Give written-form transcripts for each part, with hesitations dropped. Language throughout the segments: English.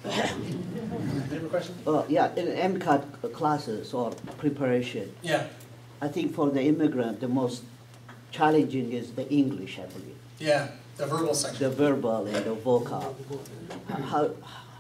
Any question? Yeah, in MCAT classes or preparation, Yeah. I think for the immigrant, the most challenging is the English, I believe. Yeah, the verbal section. The verbal and the vocab.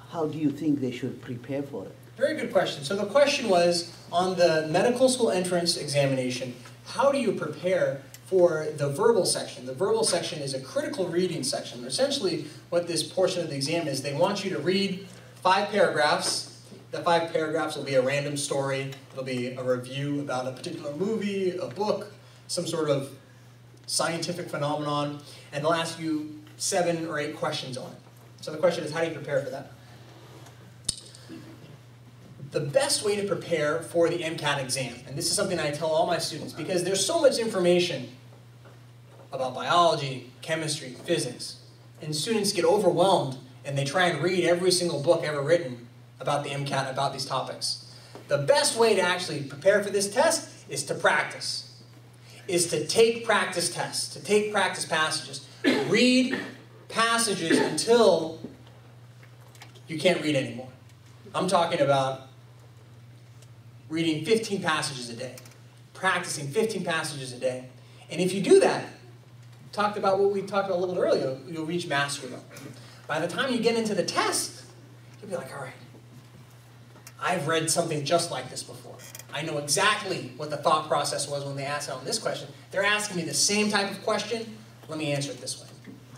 How do you think they should prepare for it? Very good question. So the question was, on the medical school entrance examination, how do you prepare for the verbal section? The verbal section is a critical reading section. Essentially, what this portion of the exam is, they want you to read 5 paragraphs. The 5 paragraphs will be a random story. It'll be a review about a particular movie, a book, some sort of scientific phenomenon, and they'll ask you 7 or 8 questions on it. So the question is, how do you prepare for that? The best way to prepare for the MCAT exam, and this is something I tell all my students, because there's so much information about biology, chemistry, physics, and students get overwhelmed and they try and read every single book ever written about the MCAT, about these topics. The best way to actually prepare for this test is to practice, is to take practice tests, to take practice passages. Read passages until you can't read anymore. I'm talking about reading 15 passages a day, practicing 15 passages a day. And if you do that, talked about what we talked about a little bit earlier, you'll reach mastery level. By the time you get into the test, you'll be like, all right, I've read something just like this before. I know exactly what the thought process was when they asked on this question. They're asking me the same type of question. Let me answer it this way,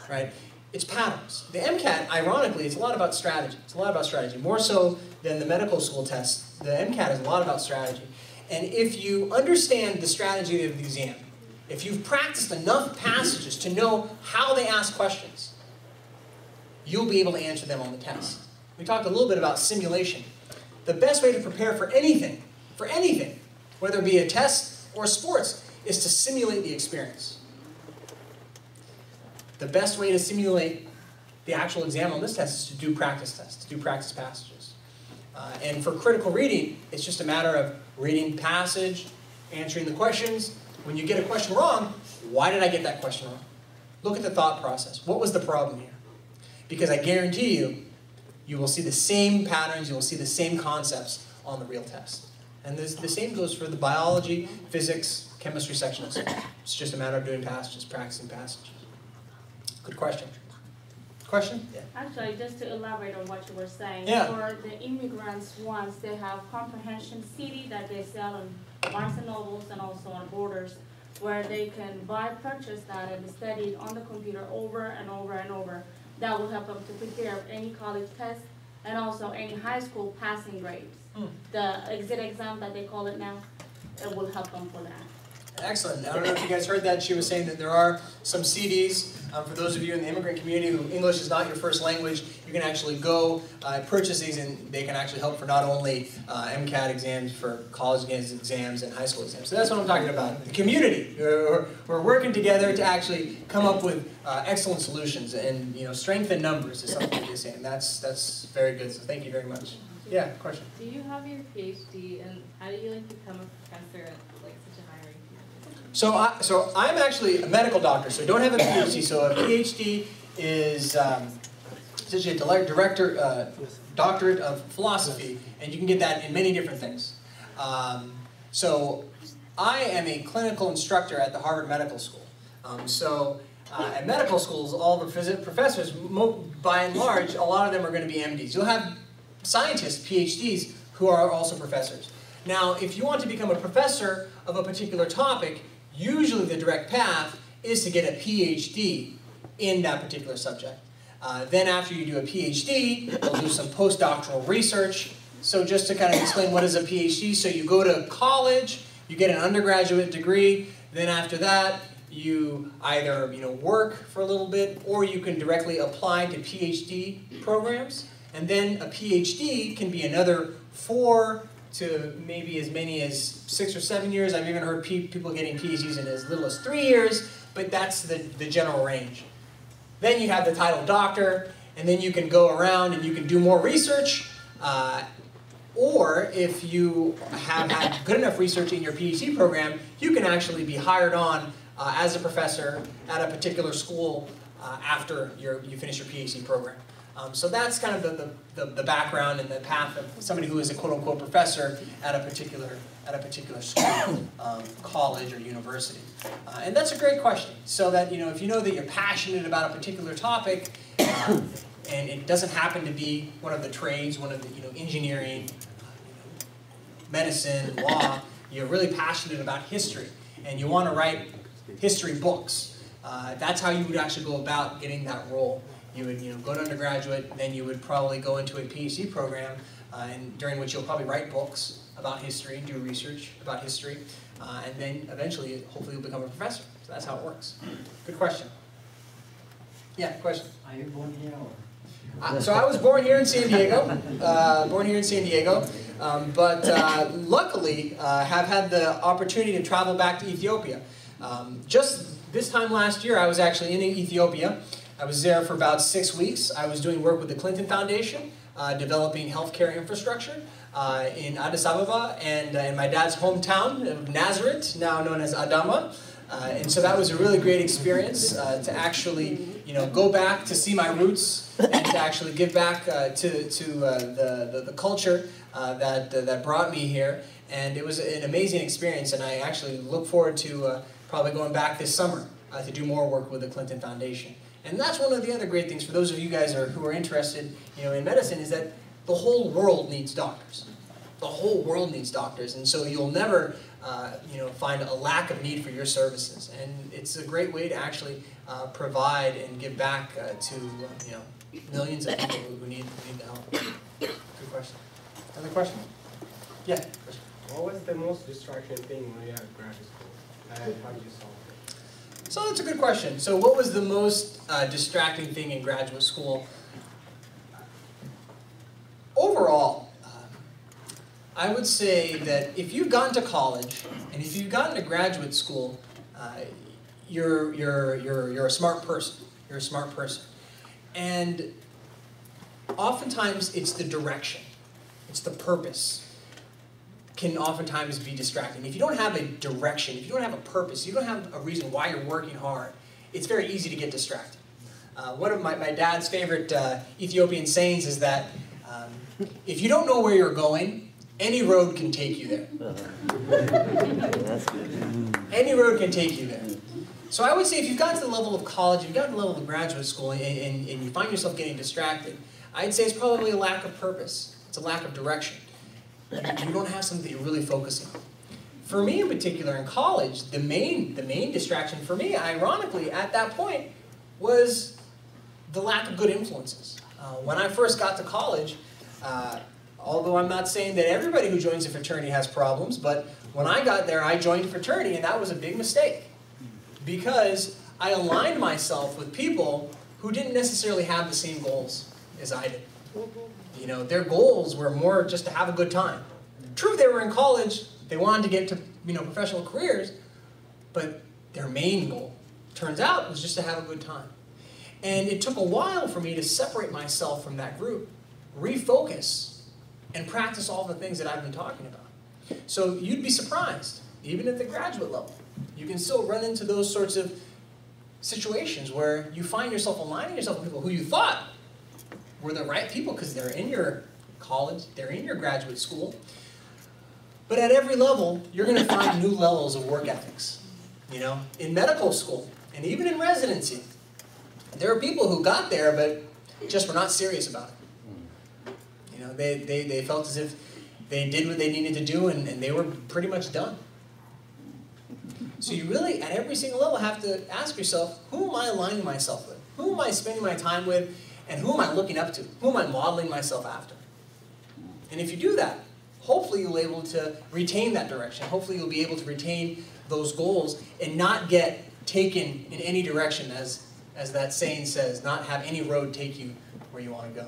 right? It's patterns. The MCAT, ironically, it's a lot about strategy. It's a lot about strategy, more so than the medical school test. The MCAT is a lot about strategy. And if you understand the strategy of the exam, if you've practiced enough passages to know how they ask questions, you'll be able to answer them on the test. We talked a little bit about simulation. The best way to prepare for anything, whether it be a test or sports, is to simulate the experience. The best way to simulate the actual exam on this test is to do practice tests, to do practice passages. And for critical reading, it's just a matter of reading passage, answering the questions. When you get a question wrong, why did I get that question wrong? Look at the thought process. What was the problem here? Because I guarantee you, you will see the same patterns, you will see the same concepts on the real test. And the same goes for the biology, physics, chemistry sections. It's just a matter of doing passages, practicing passages. Good question. Question? Yeah. Actually, just to elaborate on what you were saying, yeah. For the immigrants, once they have comprehension CD that they sell on Barnes and Nobles and also on Borders, where they can purchase that and study it on the computer over and over and over. That will help them to prepare any college test and also any high school passing grades. The exit exam that they call it now, it will help them for that. Excellent. I don't know if you guys heard that. She was saying that there are some CDs for those of you in the immigrant community who English is not your first language. You can actually go purchase these, and they can actually help for not only MCAT exams, for college exams and high school exams. So that's what I'm talking about. The community. We're working together to actually come up with excellent solutions, and strength in numbers is something you're saying. That's very good. So thank you very much. Yeah, question. Do you have your PhD, and how do you become a professor at such a high rank? So I'm actually a medical doctor, so I don't have a PhD. So a PhD is essentially a doctorate of philosophy, and you can get that in many different things. So I am a clinical instructor at the Harvard Medical School. At medical schools, all the professors, by and large, a lot of them are going to be MDs. You'll have scientists, PhDs, who are also professors. Now, if you want to become a professor of a particular topic, usually the direct path is to get a PhD in that particular subject. Then after you do a PhD, you'll do some postdoctoral research. So just to kind of explain what is a PhD, so you go to college, you get an undergraduate degree, then after that, you either work for a little bit, or you can directly apply to PhD programs. And then a PhD can be another 4 to maybe as many as 6 or 7 years. I've even heard people getting PhDs in as little as 3 years, but that's the general range. Then you have the title doctor, and then you can go around and you can do more research, or if you have had good enough research in your PhD program, you can actually be hired on as a professor at a particular school after you finish your PhD program. So that's kind of the background and the path of somebody who is a quote-unquote professor at a particular school, college, or university. And that's a great question. So that, if you know that you're passionate about a particular topic, and it doesn't happen to be one of the trades, one of the engineering, medicine, law, you're really passionate about history, and you want to write history books. That's how you would actually go about getting that role. You would go to undergraduate, then you would probably go into a PhD program, and during which you'll probably write books about history, do research about history, and then eventually, hopefully, you'll become a professor. So that's how it works. Good question. Yeah, question. Are you born here or? So I was born here in San Diego, but luckily have had the opportunity to travel back to Ethiopia. Just this time last year, I was actually in Ethiopia. I was there for about 6 weeks. I was doing work with the Clinton Foundation, developing healthcare infrastructure in Addis Ababa and in my dad's hometown of Nazareth, now known as Adama. And so that was a really great experience to actually, go back to see my roots and to actually give back to the culture that brought me here. And it was an amazing experience, and I actually look forward to probably going back this summer to do more work with the Clinton Foundation. And that's one of the other great things for those of you guys who are interested, in medicine, is that the whole world needs doctors. The whole world needs doctors, and so you'll never, find a lack of need for your services. And it's a great way to actually provide and give back to, millions of people who need the help. Good question. Another question? Yeah. Question. What was the most distracting thing when you were at graduate school, and how did you solve it? So that's a good question. So what was the most distracting thing in graduate school? Overall, I would say that if you've gotten to college and if you've gotten to graduate school, you're a smart person. You're a smart person. And oftentimes it's the direction, it's the purpose can oftentimes be distracting. If you don't have a direction, if you don't have a purpose, you don't have a reason why you're working hard, it's very easy to get distracted. One of my dad's favorite Ethiopian sayings is that if you don't know where you're going, any road can take you there. That's good. Any road can take you there. So I would say if you've gotten to the level of college, you've gotten to the level of graduate school, and you find yourself getting distracted, I'd say it's probably a lack of purpose. It's a lack of direction. You don't have something that you're really focusing on. For me in particular, in college, the main distraction for me, ironically, at that point, was the lack of good influences. When I first got to college, although I'm not saying that everybody who joins a fraternity has problems, but when I got there, I joined a fraternity, and that was a big mistake. Because I aligned myself with people who didn't necessarily have the same goals as I did. Their goals were more just to have a good time. True, they were in college, they wanted to get to professional careers, but their main goal, turns out, was just to have a good time. And it took a while for me to separate myself from that group, refocus, and practice all the things that I've been talking about. So you'd be surprised, even at the graduate level, you can still run into those sorts of situations where you find yourself aligning yourself with people who you thought were the right people because they're in your college, they're in your graduate school. But at every level, you're going to find new levels of work ethics. In medical school, and even in residency, there are people who got there but just were not serious about it. They felt as if they did what they needed to do and they were pretty much done. So you really, at every single level, have to ask yourself, who am I aligning myself with? Who am I spending my time with? And who am I looking up to? Who am I modeling myself after? And if you do that, hopefully you'll be able to retain that direction. Hopefully you'll be able to retain those goals and not get taken in any direction, as that saying says, not have any road take you where you want to go.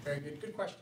Very good. Good question.